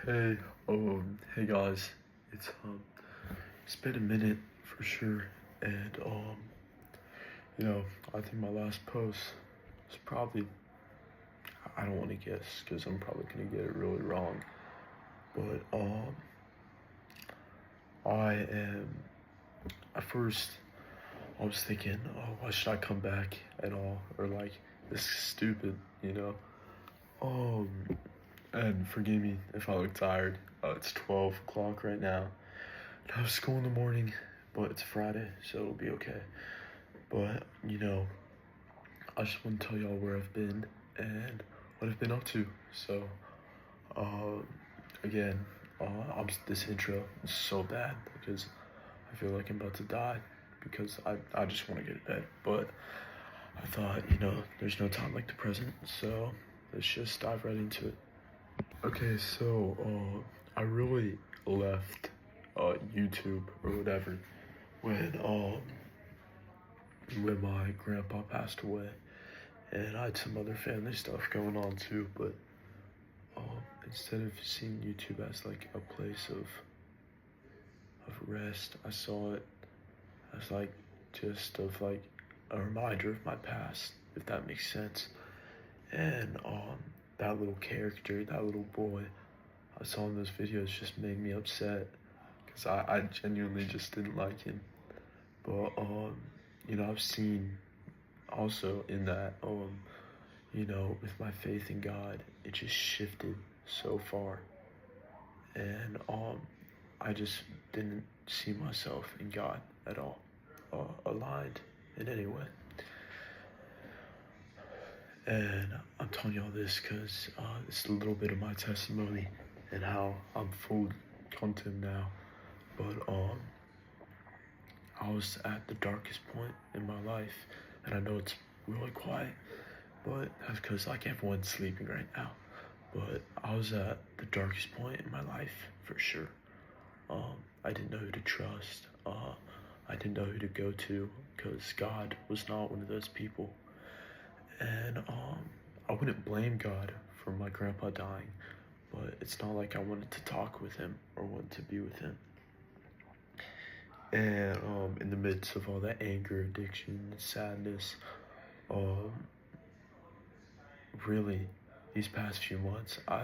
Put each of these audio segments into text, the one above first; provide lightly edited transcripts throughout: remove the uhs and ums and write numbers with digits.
Hey, hey guys, it's been a minute for sure, and I think my last post was probably, I don't want to guess because I'm probably gonna get it really wrong, but I am. At first, I was thinking, oh, why should I come back at all, or like this is stupid, you know? Um, and forgive me if I look tired. It's 12 o'clock right now. I have school in the morning, but it's Friday, so it'll be okay. But, I just want to tell y'all where I've been and what I've been up to. So, uh, again, this intro is so bad because I feel like I'm about to die because I just want to get to bed. But I thought, there's no time like the present, so let's just dive right into it. Okay, so, I really left, YouTube or whatever when when my grandpa passed away, and I had some other family stuff going on too. But instead of seeing YouTube as like a place of rest, I saw it as like just of like a reminder of my past, if that makes sense. And that little character, that little boy I saw in those videos just made me upset because I genuinely just didn't like him. But I've seen also in that with my faith in God, it just shifted so far, and I just didn't see myself in God at all, aligned in any way. And I'm telling you all this because it's a little bit of my testimony and how I'm full content now. But I was at the darkest point in my life, and I know it's really quiet, but that's because like everyone's sleeping right now. But I was at the darkest point in my life for sure. I didn't know who to trust. I didn't know who to go to because God was not one of those people. And I wouldn't blame God for my grandpa dying, but it's not like I wanted to talk with him or want to be with him. And in the midst of all that anger, addiction, sadness, really, these past few months, I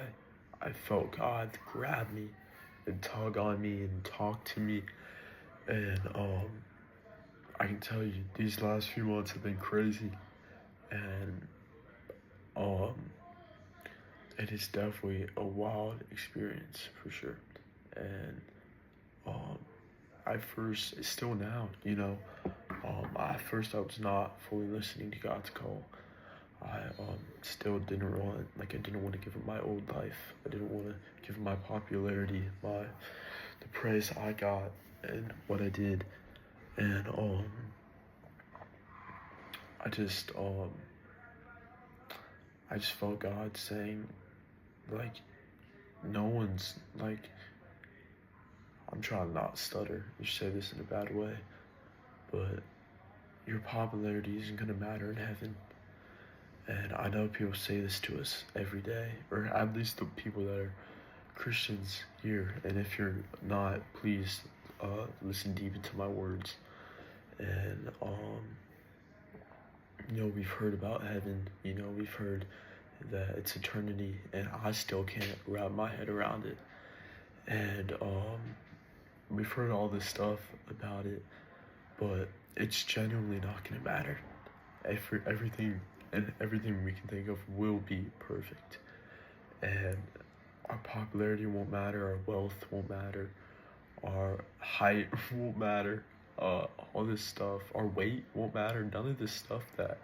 felt God grab me and tug on me and talk to me. And I can tell you, these last few months have been crazy. And it is definitely a wild experience for sure. And still now, at first I was not fully listening to God's call. I still I didn't want to give him my old life. I didn't want to give him my popularity, the praise I got and what I did. And I just felt God saying, like, no one's like, I'm trying not to stutter or say this in a bad way, but your popularity isn't gonna matter in heaven. And I know people say this to us every day, or at least the people that are Christians here. And if you're not, please listen deep into my words. And we've heard about heaven. We've heard that it's eternity, and I still can't wrap my head around it. And we've heard all this stuff about it, but it's genuinely not gonna matter. Everything we can think of will be perfect, and our popularity won't matter, our wealth won't matter, our height won't matter, all this stuff, our weight won't matter. None of this stuff that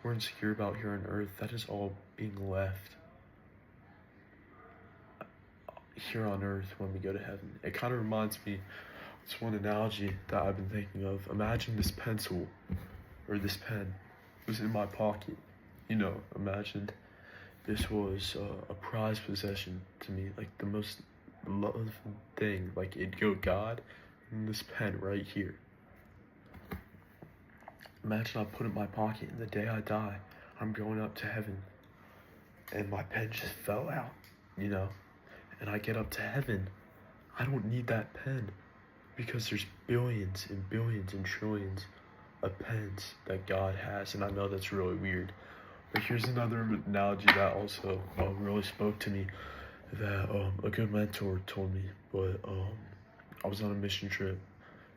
we're insecure about here on earth, that is all being left here on earth when we go to heaven. It kind of reminds me, it's one analogy that I've been thinking of. Imagine this pencil or this pen was in my pocket. Imagine this was a prized possession to me, like the most loved thing. Like, it'd go God and this pen right here. Imagine I put it in my pocket, and the day I die, I'm going up to heaven, and my pen just fell out, and I get up to heaven, I don't need that pen because there's billions and billions and trillions of pens that God has, and I know that's really weird. But here's another analogy that also really spoke to me that a good mentor told me. But I was on a mission trip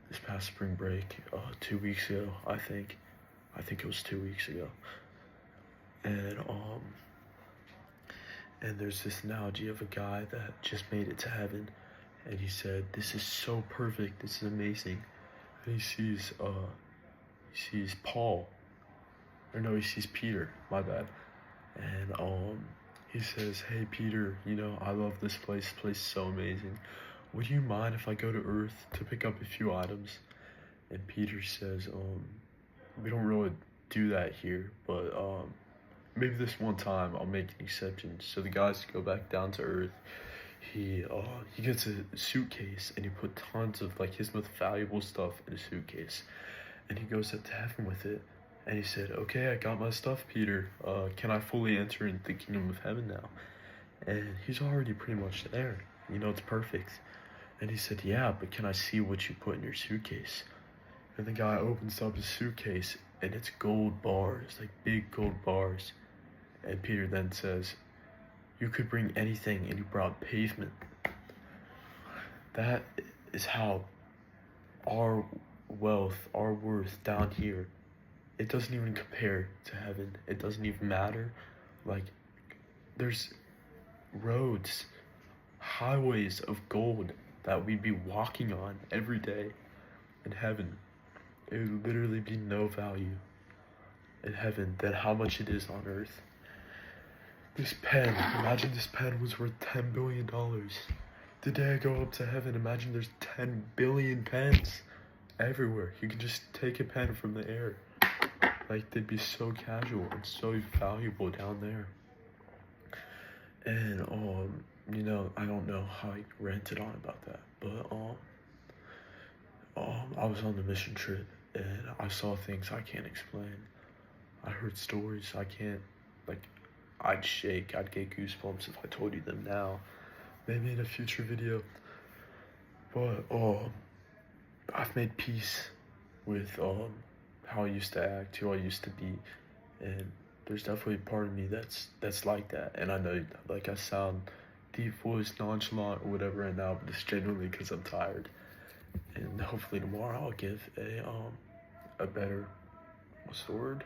this past spring break 2 weeks ago, I think it was 2 weeks ago, and there's this analogy of a guy that just made it to heaven, and he said, "This is so perfect. This is amazing." And he sees Paul, or no, he sees Peter. My bad. And he says, "Hey Peter, I love this place. This place is so amazing. Would you mind if I go to Earth to pick up a few items?" And Peter says, "We don't really do that here, but maybe this one time I'll make an exception." So the guys go back down to Earth. He gets a suitcase, and he put tons of like his most valuable stuff in a suitcase, and he goes up to heaven with it. And he said, "Okay, I got my stuff, Peter. Can I fully enter into the kingdom of heaven now?" And he's already pretty much there. It's perfect. And he said, "Yeah, but can I see what you put in your suitcase?" And the guy opens up his suitcase, and it's gold bars, like big gold bars. And Peter then says, "You could bring anything, and you brought pavement." That is how our wealth, our worth down here, it doesn't even compare to heaven. It doesn't even matter. Like, there's roads, highways of gold that we'd be walking on every day in heaven. It would literally be no value in heaven than how much it is on earth. This pen, imagine this pen was worth $10 billion. The day I go up to heaven, imagine there's 10 billion pens everywhere. You can just take a pen from the air. Like, they'd be so casual and so valuable down there. And I don't know how I ranted on about that, but I was on the mission trip, and I saw things I can't explain. I heard stories I can't, like, I'd shake, I'd get goosebumps if I told you them now. Maybe in a future video. But I've made peace with how I used to act, who I used to be, and there's definitely a part of me that's like that. And I know, like, I sound deep voice, nonchalant, or whatever right now, but it's genuinely because I'm tired. And hopefully tomorrow I'll give a better, what's the word?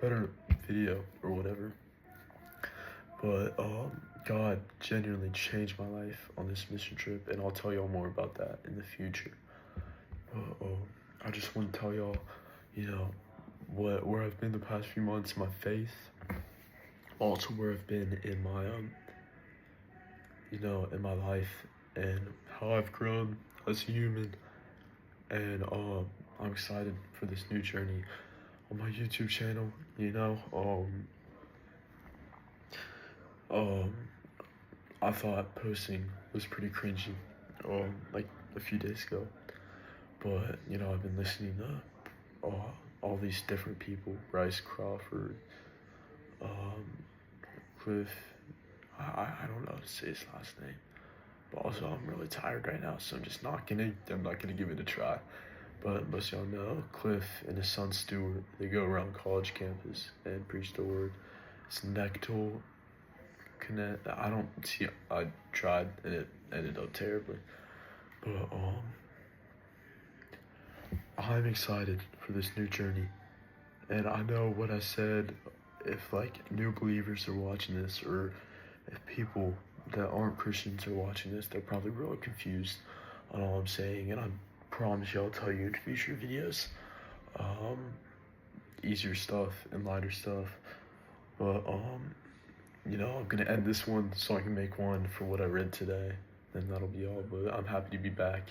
Better video or whatever. But God genuinely changed my life on this mission trip, and I'll tell y'all more about that in the future. But I just want to tell y'all, where I've been the past few months, my faith, also where I've been in my in my life, and how I've grown as a human. And I'm excited for this new journey on my YouTube channel. I thought posting was pretty cringy, like a few days ago. But I've been listening to all these different people: Bryce Crawford, Cliff. I don't know how to say his last name. But also, I'm really tired right now, so I'm not gonna give it a try. But most of y'all know Cliff and his son Stuart. They go around college campus and preach the word. It's Nectal Connect. I tried, and it ended up terribly. But I'm excited for this new journey. And I know what I said, if like new believers are watching this, or if people that aren't Christians are watching this, they're probably really confused on all I'm saying. And I promise you I'll tell you in future videos easier stuff and lighter stuff. But I'm gonna end this one so I can make one for what I read today, and that'll be all. But I'm happy to be back.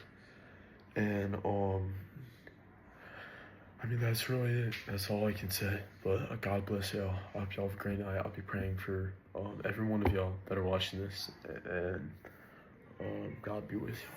And that's really it. That's all I can say. But God bless y'all. I hope y'all have a great night. I'll be praying for every one of y'all that are watching this, and God be with you.